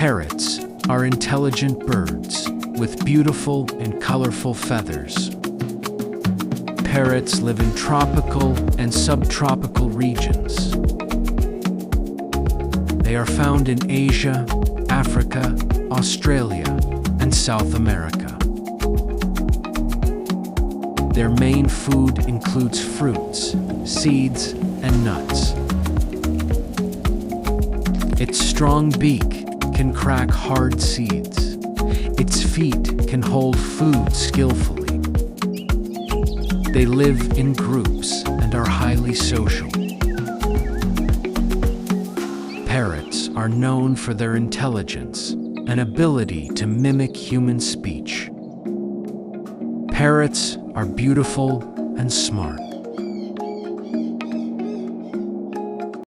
Parrots are intelligent birds with beautiful and colorful feathers. Parrots live in tropical and subtropical regions. They are found in Asia, Africa, Australia, and South America. Their main food includes fruits, seeds, and nuts. Its strong beak can crack hard seeds. Its feet can hold food skillfully. They live in groups and are highly social. Parrots are known for their intelligence and ability to mimic human speech. Parrots are beautiful and smart.